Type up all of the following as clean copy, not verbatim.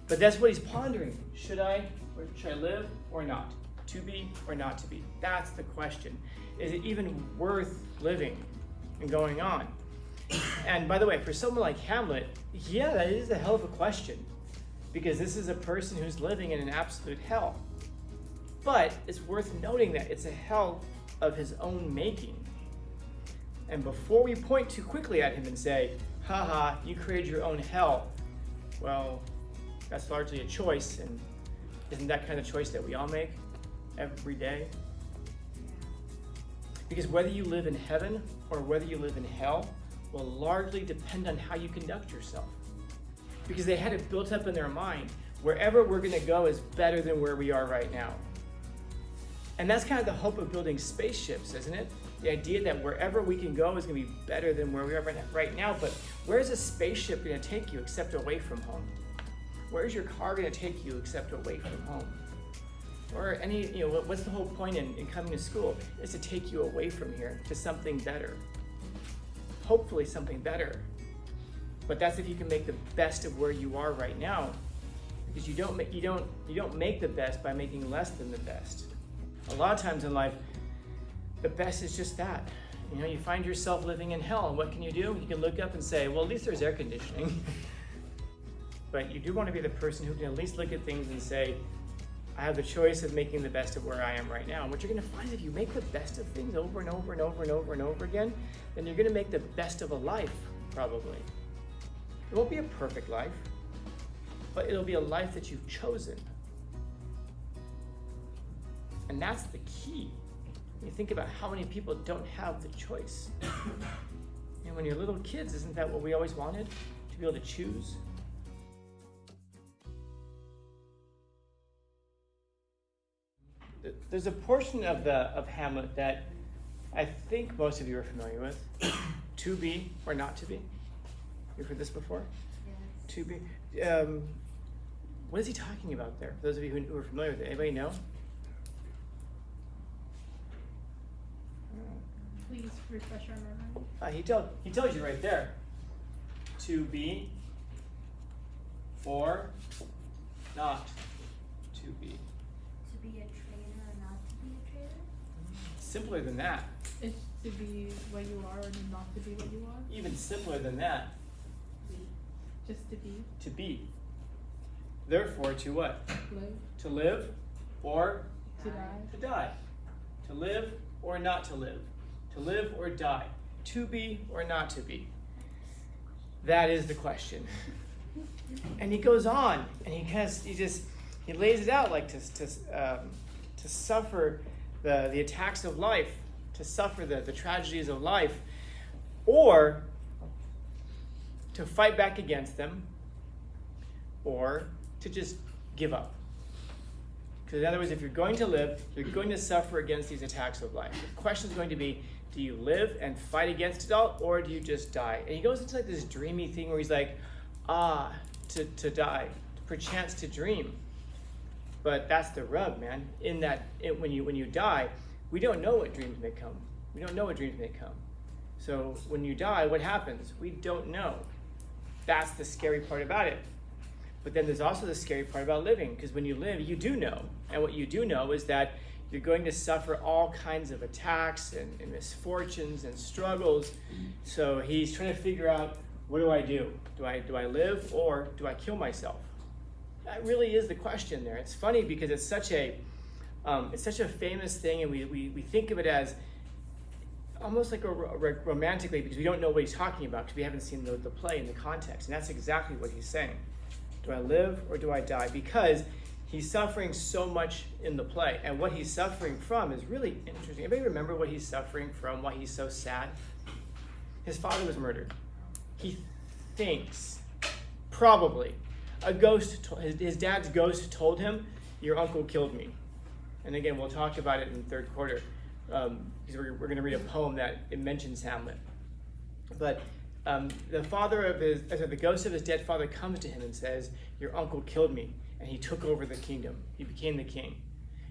But that's what he's pondering. Should I live or not? To be or not to be? That's the question. Is it even worth living and going on? And by the way, for someone like Hamlet, yeah, that is a hell of a question, because this is a person who's living in an absolute hell. But it's worth noting that it's a hell of his own making. And before we point too quickly at him and say, haha, you created your own hell, well, that's largely a choice, and isn't that kind of choice that we all make every day? Because whether you live in heaven or whether you live in hell will largely depend on how you conduct yourself. Because they had it built up in their mind, wherever we're going to go is better than where we are right now. And that's kind of the hope of building spaceships, isn't it? The idea that wherever we can go is going to be better than where we are right now. But where's a spaceship going to take you except away from home? Where's your car going to take you except away from home? Or what's the whole point in coming to school? Is to take you away from here to something better. Hopefully something better. But that's if you can make the best of where you are right now. Because you don't make the best by making less than the best. A lot of times in life, the best is just that. You find yourself living in hell, and what can you do? You can look up and say, well, at least there's air conditioning. But you do want to be the person who can at least look at things and say, I have the choice of making the best of where I am right now. And what you're going to find is if you make the best of things over and over and over and over and over again, then you're going to make the best of a life, probably. It won't be a perfect life, but it'll be a life that you've chosen. And that's the key. When you think about how many people don't have the choice. And when you're little kids, isn't that what we always wanted? To be able to choose? There's a portion of Hamlet that I think most of you are familiar with. To be or not to be. You've heard this before? Yes. To be. What is he talking about there? For those of you who are familiar with it, anybody know? Please refresh our memory. He tells you right there. To be or not to be. To be a traitor or not to be a traitor? Simpler than that. It's to be what you are or not to be what you are. Even simpler than that. Just to be. To be. Therefore, to what? Live. To live or To die. to die. To live or not to live. To live or die. To be or not to be. That is the question. And he goes on, and he lays it out like to suffer the attacks of life, to suffer the tragedies of life, or to fight back against them, or to just give up. Because in other words, if you're going to live, you're going to suffer against these attacks of life. The question is going to be, do you live and fight against it all, or do you just die? And he goes into like this dreamy thing where he's like, to die, perchance to dream. But that's the rub, man. In that, when you die, we don't know what dreams may come. We don't know what dreams may come. So when you die, what happens? We don't know. That's the scary part about it. But then there's also the scary part about living, because when you live, you do know. And what you do know is that you're going to suffer all kinds of attacks and misfortunes and struggles. So he's trying to figure out, what do I do? Do I live or do I kill myself? That really is the question there. It's funny because it's such a famous thing, and we think of it as almost like romantically, because we don't know what he's talking about because we haven't seen the play in the context. And that's exactly what he's saying. Do I live or do I die? Because he's suffering so much in the play. And what he's suffering from is really interesting. Anybody remember what he's suffering from, why he's so sad? His father was murdered. He thinks, probably, his dad's ghost told him, your uncle killed me. And again, we'll talk about it in the third quarter. Because we're going to read a poem that it mentions Hamlet. But the ghost of his dead father comes to him and says, your uncle killed me, and he took over the kingdom. He became the king.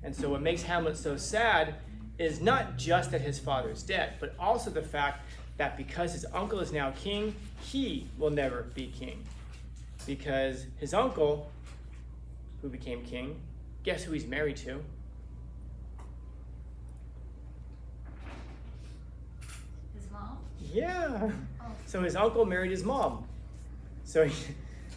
And so what makes Hamlet so sad is not just that his father's dead, but also the fact that because his uncle is now king, he will never be king. Because his uncle who became king. Guess who he's married to? His mom? Yeah. Oh. So his uncle married his mom. So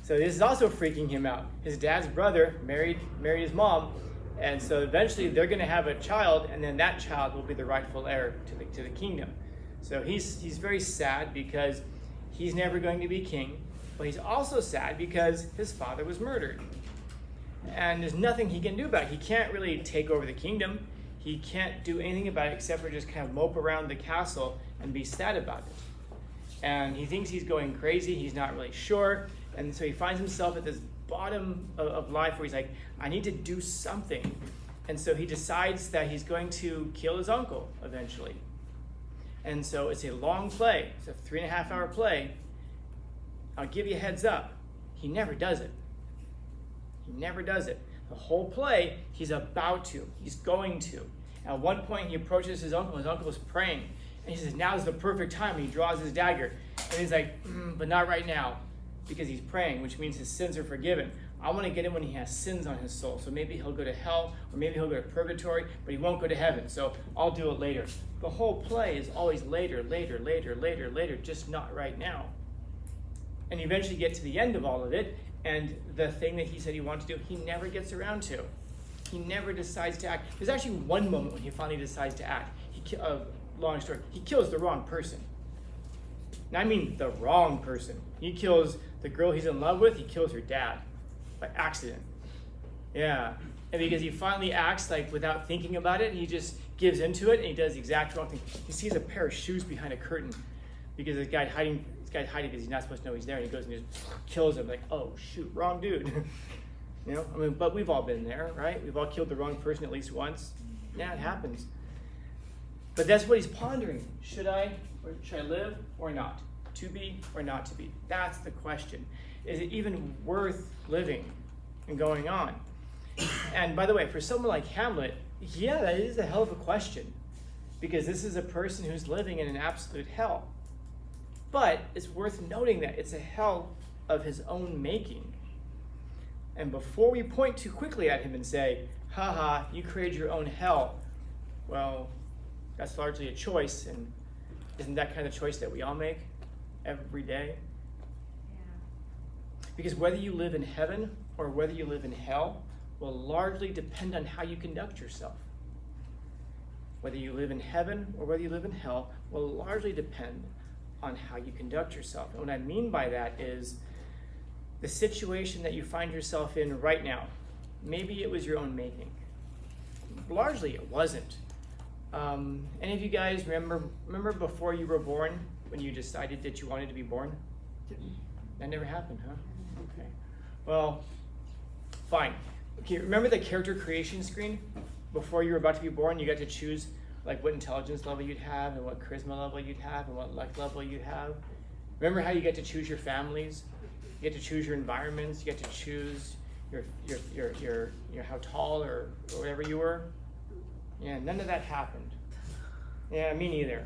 this is also freaking him out. His dad's brother married his mom, and so eventually they're going to have a child, and then that child will be the rightful heir to the kingdom. So he's very sad because he's never going to be king, but he's also sad because his father was murdered. And there's nothing he can do about it. He can't really take over the kingdom. He can't do anything about it except for just kind of mope around the castle and be sad about it. And he thinks he's going crazy. He's not really sure. And so he finds himself at this bottom of life where he's like, I need to do something. And so he decides that he's going to kill his uncle eventually. And so it's a long play. It's a 3.5-hour play. I'll give you a heads up. He never does it. He never does it. The whole play, he's about to. He's going to. At one point, he approaches his uncle. His uncle is praying. And he says, now's the perfect time. And he draws his dagger. And he's like, but not right now. Because he's praying, which means his sins are forgiven. I want to get him when he has sins on his soul. So maybe he'll go to hell, or maybe he'll go to purgatory, but he won't go to heaven. So I'll do it later. The whole play is always later, just not right now. And you eventually get to the end of all of it, and the thing that he said he wanted to do, he never gets around to. He never decides to act. There's actually one moment when he finally decides to act. Long story, he kills the wrong person. And I mean the wrong person. He kills the girl he's in love with, he kills her dad by accident. Yeah. And because he finally acts like without thinking about it, he just gives into it and he does the exact wrong thing. He sees a pair of shoes behind a curtain because this guy's hiding because he's not supposed to know he's there, and he goes and just kills him like, oh shoot, wrong dude. You know, I mean, but we've all been there, right? We've all killed the wrong person at least once. Yeah, it happens. But that's what he's pondering. Should I live or not? To be or not to be? That's the question. Is it even worth living and going on? And by the way, for someone like Hamlet, yeah, that is a hell of a question, because this is a person who's living in an absolute hell. But it's worth noting that it's a hell of his own making. And before we point too quickly at him and say, haha, you created your own hell, well, that's largely a choice, and isn't that kind of choice that we all make every day? Yeah. Because whether you live in heaven or whether you live in hell will largely depend on how you conduct yourself. Whether you live in heaven or whether you live in hell will largely depend on how you conduct yourself. And what I mean by that is the situation that you find yourself in right now. Maybe it was your own making. Largely it wasn't. Any of you guys remember before you were born when you decided that you wanted to be born? That never happened, huh? Okay. Well, fine. Okay, remember the character creation screen? Before you were about to be born, you got to choose like what intelligence level you'd have and what charisma level you'd have and what luck level you'd have. Remember how you get to choose your families? You get to choose your environments. You get to choose your how tall or whatever you were. Yeah, none of that happened. Yeah, me neither.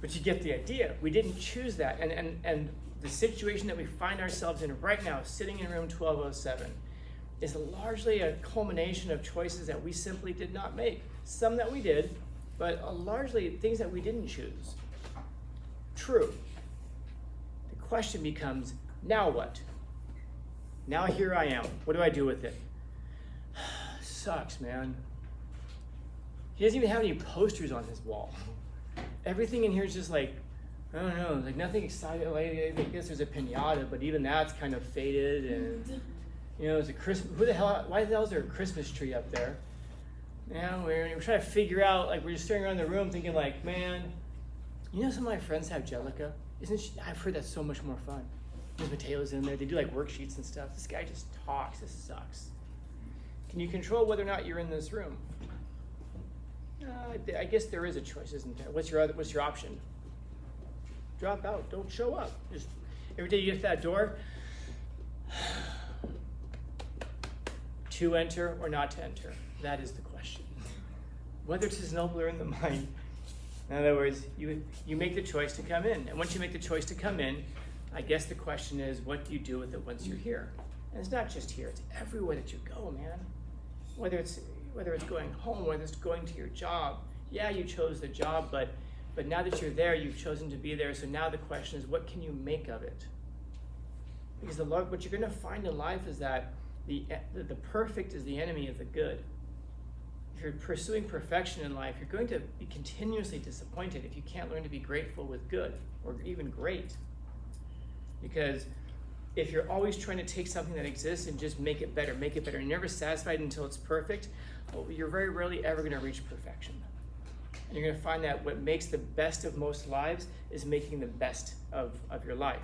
But you get the idea. We didn't choose that. And the situation that we find ourselves in right now, sitting in room 1207, is largely a culmination of choices that we simply did not make. Some that we did, but largely things that we didn't choose. True. The question becomes, now what? Now here I am. What do I do with it? Sucks, man. He doesn't even have any posters on his wall. Everything in here is just like, I don't know, like nothing exciting. Like, I guess there's a pinata, but even that's kind of faded. And you know, there's a Christmas. Why the hell is there a Christmas tree up there? You know, we're trying to figure out. Like we're just staring around the room, thinking like, man, you know, some of my friends have Jellica. I've heard that's so much more fun. There's Mateo's in there. They do like worksheets and stuff. This guy just talks. This sucks. Can you control whether or not you're in this room? I guess there is a choice, isn't there? What's your option? Drop out. Don't show up. Just every day you get to that door, to enter or not to enter. That is the question. Whether it's as noble or in the mind. In other words, you make the choice to come in. And once you make the choice to come in, I guess the question is, what do you do with it once you're here? And it's not just here, it's everywhere that you go, man. Whether it's going home, whether it's going to your job. Yeah, you chose the job, but now that you're there, you've chosen to be there. So now the question is, what can you make of it? Because what you're going to find in life is that the perfect is the enemy of the good. If you're pursuing perfection in life, you're going to be continuously disappointed if you can't learn to be grateful with good, or even great. Because if you're always trying to take something that exists and just make it better, you're never satisfied until it's perfect, well, you're very rarely ever going to reach perfection. And you're going to find that what makes the best of most lives is making the best of your life.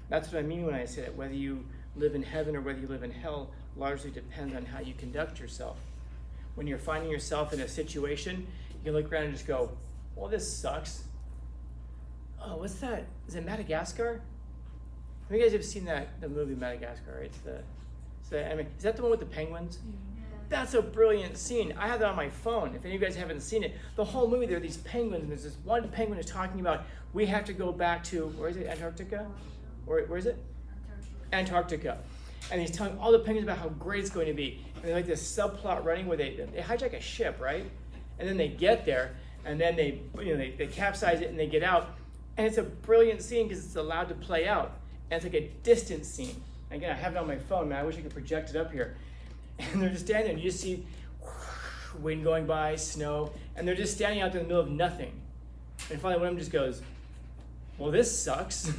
That's what I mean when I say that whether you live in heaven or whether you live in hell largely depends on how you conduct yourself. When you're finding yourself in a situation, you can look around and just go, well, this sucks. Oh, what's that? Is it Madagascar? Have you guys ever seen the movie Madagascar, right? Is that the one with the penguins? Yeah. That's a brilliant scene. I have that on my phone. If any of you guys haven't seen it, the whole movie, there are these penguins, and there's this one penguin is talking about, we have to go back to, where is it, Antarctica? Where is it? Antarctica. And he's telling all the penguins about how great it's going to be. And there's like this subplot running where they hijack a ship, right? And then they get there, and then they capsize it and they get out. And it's a brilliant scene because it's allowed to play out. And it's like a distant scene. Again, I have it on my phone, man. I wish I could project it up here. And they're just standing there, and you just see wind going by, snow, and they're just standing out there in the middle of nothing. And finally one of them just goes, well, this sucks.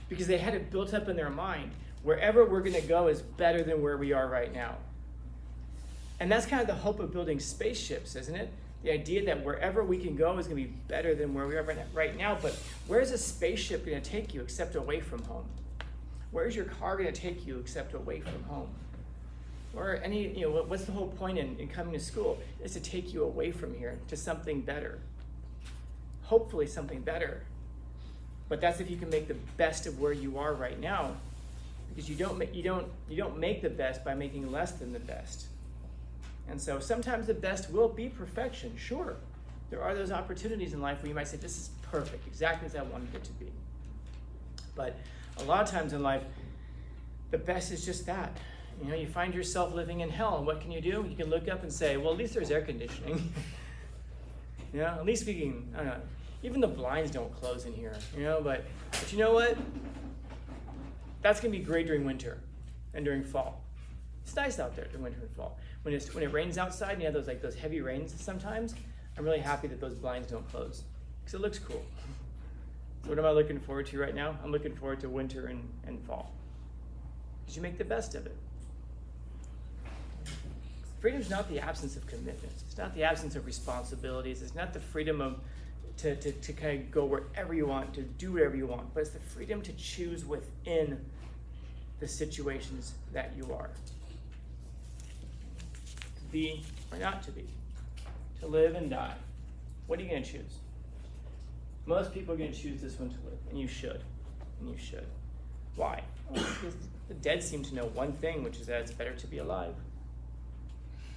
Because they had it built up in their mind. Wherever we're going to go is better than where we are right now. And that's kind of the hope of building spaceships, isn't it? The idea that wherever we can go is going to be better than where we are right now. But where's a spaceship going to take you except away from home? Where's your car going to take you except away from home? Or what's the whole point in coming to school? Is to take you away from here to something better. Hopefully something better. But that's if you can make the best of where you are right now. Because you don't make the best by making less than the best. And so sometimes the best will be perfection, sure. There are those opportunities in life where you might say, this is perfect, exactly as I wanted it to be. But a lot of times in life, the best is just that. You find yourself living in hell, and what can you do? You can look up and say, well, at least there's air conditioning. At least we can, I don't know, even the blinds don't close in here, but you know what? That's gonna be great during winter and during fall. It's nice out there during winter and fall. When it rains outside and you have those heavy rains sometimes, I'm really happy that those blinds don't close because it looks cool. So what am I looking forward to right now? I'm looking forward to winter and fall because you make the best of it. Freedom is not the absence of commitments. It's not the absence of responsibilities. It's not the freedom to kind of go wherever you want, to do whatever you want, but it's the freedom to choose within the situations that you are. To be or not to be. To live and die. What are you going to choose? Most people are going to choose this one to live, and you should. Why? Well, because the dead seem to know one thing, which is that it's better to be alive.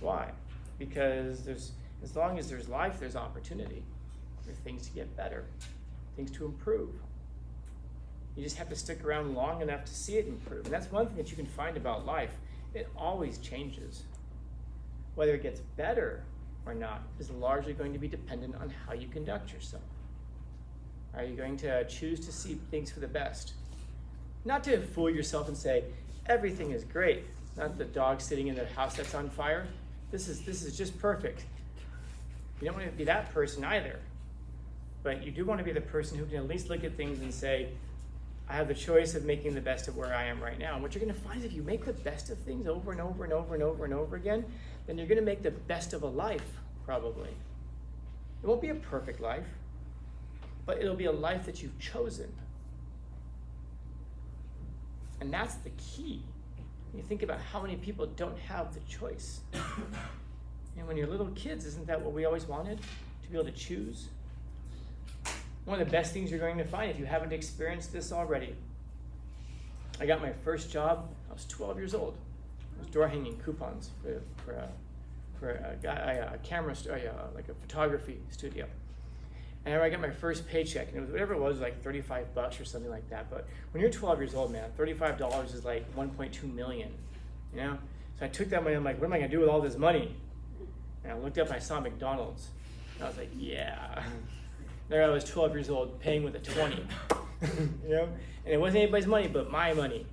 Why? Because as long as there's life, there's opportunity for things to get better, things to improve. You just have to stick around long enough to see it improve. And that's one thing that you can find about life. It always changes. Whether it gets better or not is largely going to be dependent on how you conduct yourself. Are you going to choose to see things for the best? Not to fool yourself and say, everything is great. Not the dog sitting in the house that's on fire. This is just perfect. You don't want to be that person either. But you do want to be the person who can at least look at things and say, I have the choice of making the best of where I am right now. And what you're going to find is if you make the best of things over and over and over and over and over again, then you're going to make the best of a life, probably. It won't be a perfect life, but it'll be a life that you've chosen. And that's the key. You think about how many people don't have the choice. And when you're little kids, isn't that what we always wanted? To be able to choose? One of the best things you're going to find if you haven't experienced this already. I got my first job, I was 12 years old. I was door hanging coupons for a camera, like a photography studio. And I got my first paycheck, and it was whatever it was, like $35 or something like that. But when you're 12 years old, man, $35 is like 1.2 million, you know? So I took that money, I'm like, what am I gonna do with all this money? And I looked up and I saw McDonald's. And I was like, yeah. There I was 12 years old, paying with a 20, you know? And it wasn't anybody's money but my money.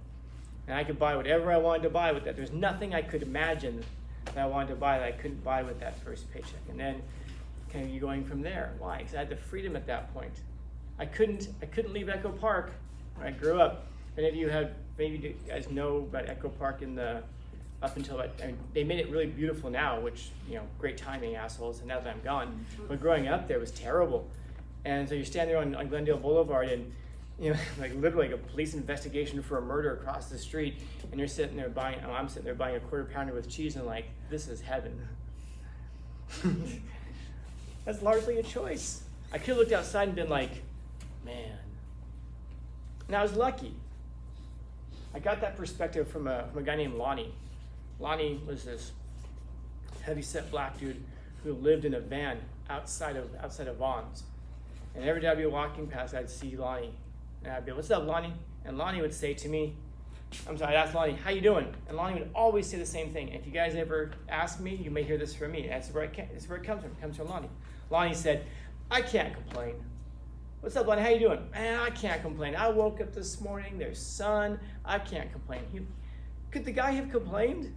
And I could buy whatever I wanted to buy with that. There's nothing I could imagine that I wanted to buy that I couldn't buy with that first paycheck. And then kind of going from there. Why? Because I had the freedom at that point. I couldn't leave Echo Park when I grew up. Maybe you guys know about Echo Park up until about, I mean, they made it really beautiful now, which, you know, great timing, assholes, and now that I'm gone. But growing up there was terrible. And so you're standing there on Glendale Boulevard and, you know, like literally like a police investigation for a murder across the street, and you're sitting there I'm sitting there buying a quarter pounder with cheese and like, this is heaven. That's largely a choice. I could have looked outside and been like, man. And I was lucky. I got that perspective from a guy named Lonnie. Lonnie was this heavy-set black dude who lived in a van outside of Vaughn's. And every day I'd be walking past, I'd see Lonnie. And I'd be, what's up, Lonnie? And Lonnie would say to me, I'd ask Lonnie, how you doing? And Lonnie would always say the same thing. And if you guys ever ask me, you may hear this from me. That's where it comes from. It comes from Lonnie. Lonnie said, I can't complain. What's up, Lonnie? How you doing? Man, I can't complain. I woke up this morning. There's sun. I can't complain. Could the guy have complained?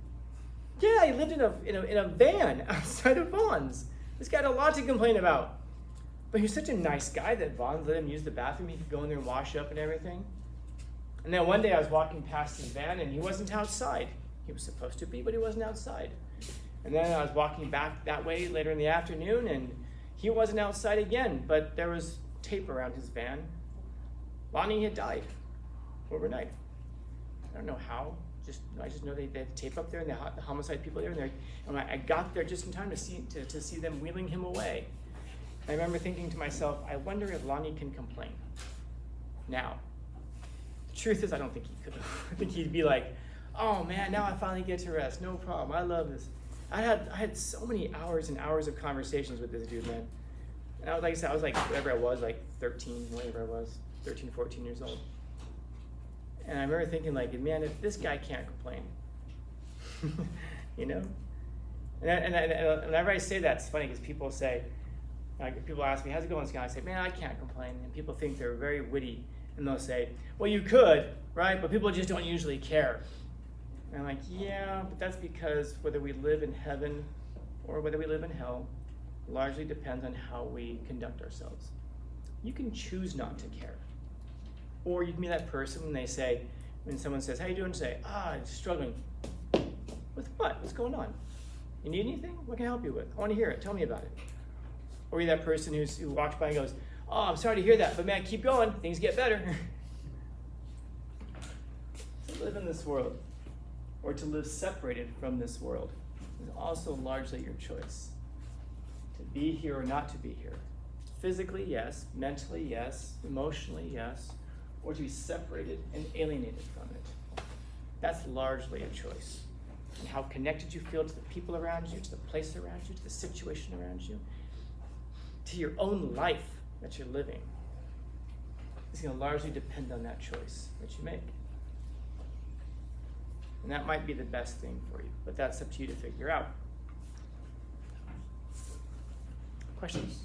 Yeah, he lived in a van outside of Vaughn's. This guy had a lot to complain about. But he was such a nice guy that Vaughn's let him use the bathroom. He could go in there and wash up and everything. And then one day I was walking past his van and he wasn't outside. He was supposed to be, but he wasn't outside. And then I was walking back that way later in the afternoon and he wasn't outside again, but there was tape around his van. Lonnie had died overnight. I don't know how. I just know they had tape up there and the homicide people there. And I got there just in time to see them wheeling him away. And I remember thinking to myself, I wonder if Lonnie can complain. Now, the truth is I don't think he could. I think he'd be like, oh man, now I finally get to rest. No problem. I love this. I had so many hours and hours of conversations with this dude, man. And I was like, whatever I was, like 13, 14 years old. And I remember thinking like, man, if this guy can't complain, you know? And whenever I say that, it's funny because people say, people ask me, how's it going, Scott? I say, man, I can't complain. And people think they're very witty. And they'll say, well, you could, right? But people just don't usually care. And I'm like, yeah, but that's because whether we live in heaven or whether we live in hell largely depends on how we conduct ourselves. You can choose not to care. Or you can be that person when someone says, how you doing? Say, I'm struggling. With what? What's going on? You need anything? What can I help you with? I want to hear it. Tell me about it. Or you're that person who walks by and goes, oh, I'm sorry to hear that, but man, keep going. Things get better. To live in this world, or to live separated from this world, is also largely your choice. To be here or not to be here. Physically, yes. Mentally, yes. Emotionally, yes. Or to be separated and alienated from it. That's largely a choice. And how connected you feel to the people around you, to the place around you, to the situation around you, to your own life that you're living, is going to largely depend on that choice that you make. And that might be the best thing for you, but that's up to you to figure out. Questions?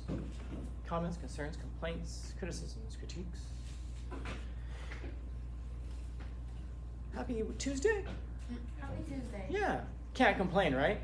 Comments, concerns, complaints, criticisms, critiques? Happy Tuesday? Happy Tuesday. Yeah. Can't complain, right?